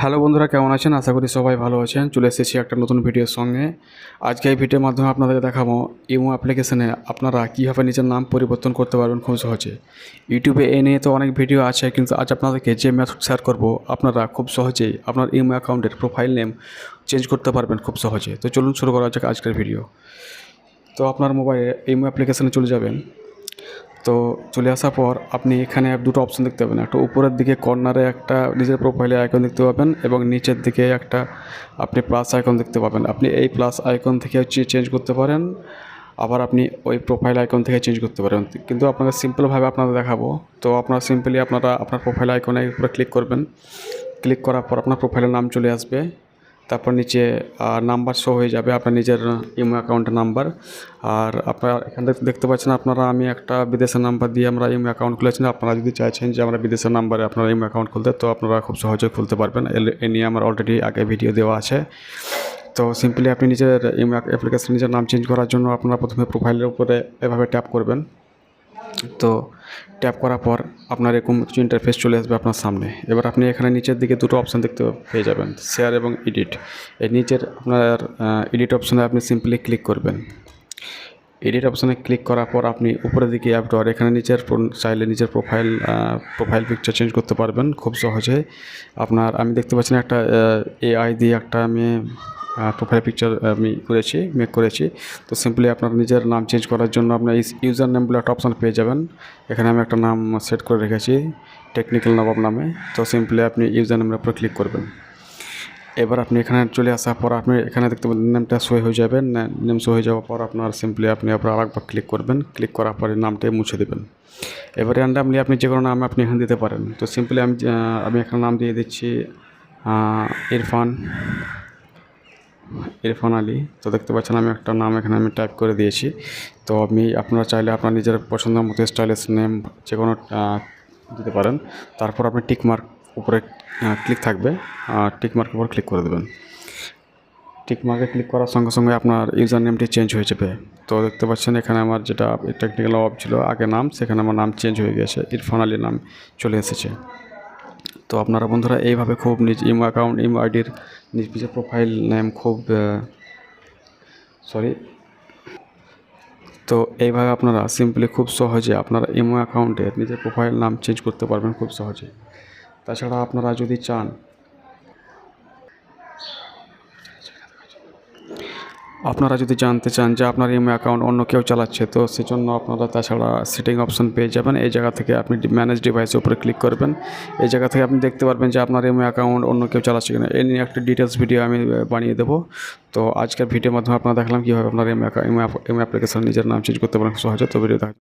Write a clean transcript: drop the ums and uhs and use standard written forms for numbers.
Hello বন্ধুরা, কেমন আছেন? আশা করি সবাই ভালো আছেন। চলে এসেছি একটা নতুন ভিডিওর সঙ্গে। আজকে এই ভিডিওর মাধ্যমে আপনাদেরকে দেখাবো ইমো অ্যাপ্লিকেশনে আপনারা কীভাবে নিজের নাম পরিবর্তন করতে পারবেন খুব সহজে। ইউটিউবে এই নিয়ে তো অনেক ভিডিও আছে, কিন্তু আজ আপনাদেরকে যে মেথড শেয়ার করব আপনারা খুব সহজেই আপনার ইমো অ্যাকাউন্টের প্রোফাইল নেম চেঞ্জ করতে পারবেন খুব সহজে। তো চলুন শুরু করা যাক আজকের ভিডিও। তো আপনার মোবাইলে ইমো অ্যাপ্লিকেশনে চলে যাবেন। তো চলে আসার পর আপনি এখানে দুটো অপশন দেখতে পাবেন। একটা উপরের দিকে কর্নারে একটা নিজের প্রোফাইলে আইকন দেখতে পাবেন এবং নিচের দিকে একটা আপনি প্লাস আইকন দেখতে পাবেন। আপনি এই প্লাস আইকন থেকে চেঞ্জ করতে পারেন, আবার আপনি ওই প্রোফাইল আইকন থেকে চেঞ্জ করতে পারেন। কিন্তু আপনাকে সিম্পলভাবে আপনাদের দেখাবো। তো আপনারা সিম্পলি আপনারা আপনার প্রোফাইল আইকনের উপরে ক্লিক করবেন। ক্লিক করার পর আপনার প্রোফাইলের নাম চলে আসবে। তারপর নিচে নাম্বার শো হয়ে যাবে, আপনার নিজের ইমো অ্যাকাউন্টের নাম্বার। আর আপনারা এখান থেকে দেখতে পাচ্ছেন আপনারা আমি একটা বিদেশের নাম্বার দিয়ে আমরা ইমো অ্যাকাউন্ট খুলেছি। আপনারা যদি চাইছেন যে আমরা বিদেশের নাম্বারে আপনারা ইমো অ্যাকাউন্ট খুলতে, তো আপনারা খুব সহজে খুলতে পারবেন। এ নিয়ে আমার অলরেডি আগে ভিডিও দেওয়া আছে। তো সিম্পলি আপনি নিজের ইমো অ্যাপ্লিকেশন নিজের নাম চেঞ্জ করার জন্য আপনারা প্রথমে প্রোফাইলের উপরে এভাবে ট্যাপ করবেন। তো ট্যাপ করার পর আপনার এরকম কিছু ইন্টারফেস চলে আসবে আপনার সামনে। এবার আপনি এখানে নিচের দিকে দুটো অপশান দেখতে পেয়ে যাবেন, শেয়ার এবং এডিট। এই নিচের আপনার এডিট অপশানে আপনি সিম্পলি ক্লিক করবেন। এডিট অপশানে ক্লিক করার পর আপনি উপরের দিকে অ্যাপডর এখানে চাইলে নিজের প্রোফাইল পিকচার চেঞ্জ করতে পারবেন খুব সহজে। আমি দেখতে পাচ্ছি একটা এআই দিয়ে একটা আমি প্রোফাইল পিকচার আমি মেক করেছি। তো সিম্পলি আপনার নিজের নাম চেঞ্জ করার জন্য আপনার ইউজার নেম বলে একটা অপশান পেয়ে যাবেন। এখানে আমি একটা নাম সেট করে রেখেছি, টেকনিক্যাল নবাব নামে। তো সিম্পলি আপনি ইউজার নেমের উপরে ক্লিক করবেন। এবার আপনি এখানে চলে আসার পর আপনি এখানে দেখতে পাবেন নেমটা শো হয়ে যাবে। নেম শো হয়ে যাওয়ার পর আপনার সিম্পলি আপনি আরেকবার ক্লিক করবেন। ক্লিক করার পরে নামটাই মুছে দেবেন। এবার র্যান্ডামলি আপনি যে কোনো নাম আপনি এখানে দিতে পারেন। তো সিম্পলি আমি এখানে নাম দিয়ে দিচ্ছি ইরফান আলী। তো দেখতে পাচ্ছেন আমি একটা নাম এখানে আমি টাইপ করে দিয়েছি। তো আপনারা চাইলে আপনার নিজের পছন্দ মতো স্টাইলিশ নেম যে কোনো দিতে পারেন। তারপর আপনি টিকমার্ক উপরে ক্লিক থাকবে, টিকমার্কের উপর ক্লিক করে দেবেন। টিকমার্কে ক্লিক করার সঙ্গে সঙ্গে আপনার ইউজার নেমটি চেঞ্জ হয়ে যাবে। তো দেখতে পাচ্ছেন এখানে আমার যেটা টেকনিক্যাল নবাব ছিল আগে নাম, সেখানে আমার নাম চেঞ্জ হয়ে গেছে, ইরফান আলী নাম চলে এসেছে। তো আপনারা বন্ধুরা এইভাবে খুব নিজ ইমো অ্যাকাউন্ট ইমো আইডির নিজের প্রোফাইল নেম তো এইভাবে আপনারা সিম্পলি খুব সহজে আপনারা ইমো অ্যাকাউন্টের নিজের প্রোফাইল নাম চেঞ্জ করতে পারবেন খুব সহজে। তাছাড়া আপনারা যদি চান জানতে চান যে আপনার ইমো অ্যাকাউন্ট অন্য কেউ চালাচ্ছে, তো সেজন্য আপনারা তাছাড়া সেটিং অপশন পেয়ে যাবেন। এই জায়গা থেকে আপনি ম্যানেজ ডিভাইসের উপরে ক্লিক করবেন। এই জায়গা থেকে আপনি দেখতে পারবেন যে আপনার ইমো অ্যাকাউন্ট অন্য কেউ চালাচ্ছে কিনা। এই নিয়ে একটা ডিটেলস ভিডিও আমি বানিয়ে দেবো। তো আজকের ভিডিওর মাধ্যমে আপনারা দেখলাম কীভাবে আপনার ইমো অ্যাপ্লিকেশন নিজের নাম চেঞ্জ করতে পারেন সহজে। তো ভিডিও